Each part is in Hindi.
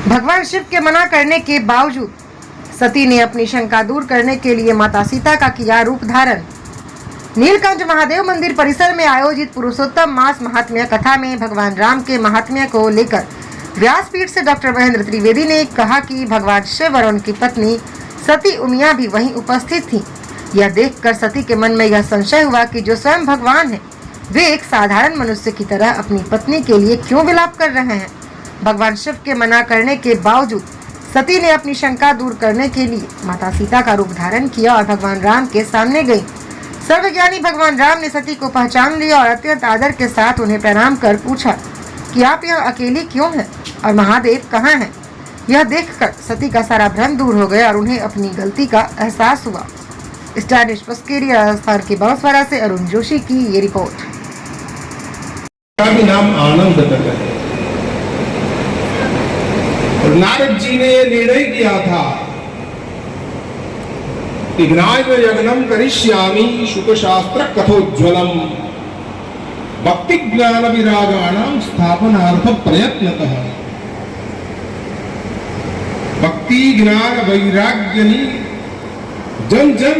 भगवान शिव के मना करने के बावजूद सती ने अपनी शंका दूर करने के लिए माता सीता का किया रूप धारण। नीलकंठ महादेव मंदिर परिसर में आयोजित पुरुषोत्तम मास महात्म्य कथा में भगवान राम के महात्म्य को लेकर व्यासपीठ से डॉक्टर महेंद्र त्रिवेदी ने कहा कि भगवान शिव और उनकी पत्नी सती उमिया भी वहीं उपस्थित थी। यह देखकर सती के मन में यह संशय हुआ कि जो स्वयं भगवान है वे एक साधारण मनुष्य की तरह अपनी पत्नी के लिए क्यों विलाप कर रहे हैं। भगवान शिव के मना करने के बावजूद सती ने अपनी शंका दूर करने के लिए माता सीता का रूप धारण किया और भगवान राम के सामने गई। सर्वज्ञानी भगवान राम ने सती को पहचान लिया और अत्यंत आदर के साथ उन्हें प्रणाम कर पूछा कि आप यहाँ अकेली क्यों हैं और महादेव कहाँ हैं। यह देखकर सती का सारा भ्रम दूर हो गया और उन्हें अपनी गलती का एहसास हुआ। स्टार न्यूज़ के लिए राजस्थान के बांसवाड़ा से अरुण जोशी की ये रिपोर्ट। नाम आनंद है और नारद जी ने यह निर्णय किया था कि ज्ञान यज्ञम करिष्यामि शुक शास्त्र कथोज्वलम भक्ति ज्ञान विरागाणाम स्थापनार्थ प्रयत्नतः। भक्ति ज्ञान वैराग्यनी जन जन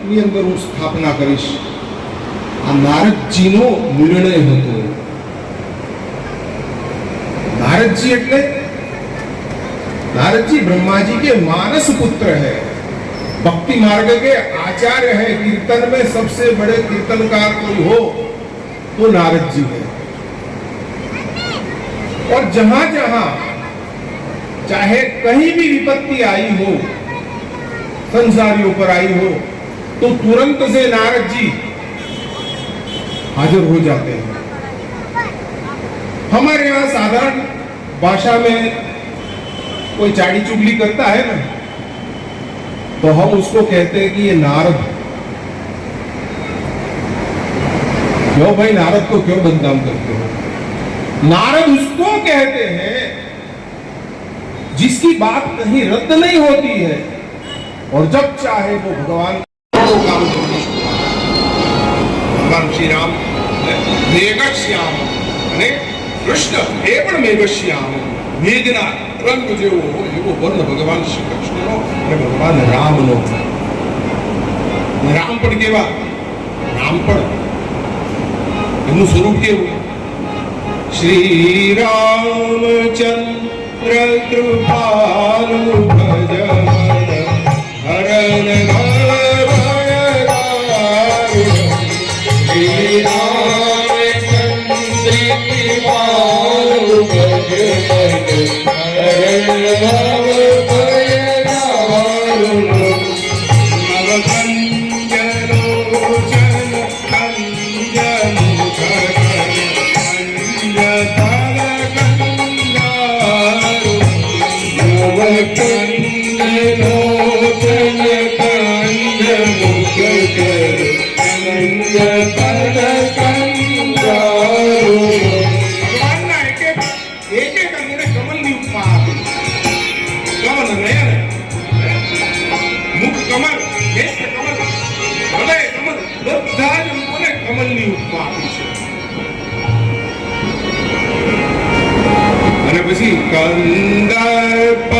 ની અંદર હું સ્થાપના કરીશ। આ નારદજીનો નિર્ણય હતો। नारदजी એટલે नारदजी ब्रह्मा जी के मानस पुत्र है, भक्ति मार्ग के आचार्य है। कीर्तन में सबसे बड़े कीर्तनकार कोई हो तो नारद जी है। और जहां जहां चाहे कहीं भी विपत्ति आई हो, संसारियों पर आई हो, तो तुरंत से नारद जी हाजिर हो जाते हैं। हमारे यहां साधारण भाषा में कोई चाड़ी चुगली करता है ना, तो हम उसको कहते हैं कि ये नारद। क्यों भाई नारद को क्यों बदनाम करते हो? नारद उसको कहते हैं जिसकी बात कहीं रद्द नहीं होती है और जब चाहे वो भगवान को काम करने। भगवान श्री राम मेघश्याम અને કૃષ્ણ એ પણ મેઘશ્યામ મેઘના રંગ જેવો હોય એવો વર્ણ ભગવાન શ્રી કૃષ્ણનો અને ભગવાન રામનો। રામ પણ કેવા? રામ પણ એનું સ્વરૂપ કેવું? શ્રી રામચંદ્ર કૃપાલુ ભજન હરણ પછી કંદર્પ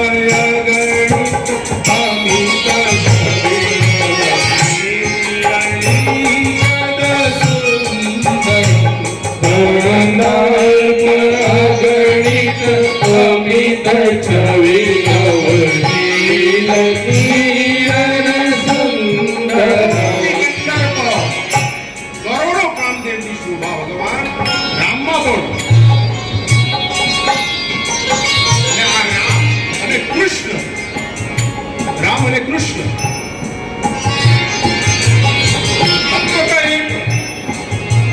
कृष्ण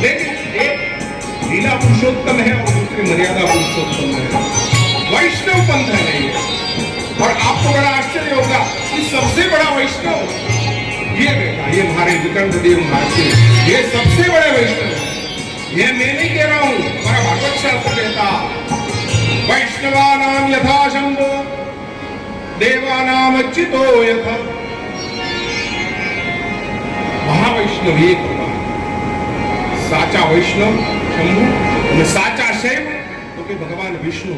लेकिन एक लीला पुरुषोत्तम है और दूसरी मर्यादा पुरुषोत्तम है, वैष्णव पंथ है ये। और आपको बड़ा आश्चर्य होगा कि सबसे बड़ा वैष्णव ये बेटा, ये हमारे विकंठ देव महाराज, ये सबसे बड़े वैष्णव। ये मैं नहीं कह रहा हूं, हमारा भागवत शास्त्र कहता वैष्णवानाम यथा शंभो देवानाम अच्युतो यथा। महावैष्णव एक होगा, साचा वैष्णव शंभु, साचा शैव तो कि भगवान विष्णु।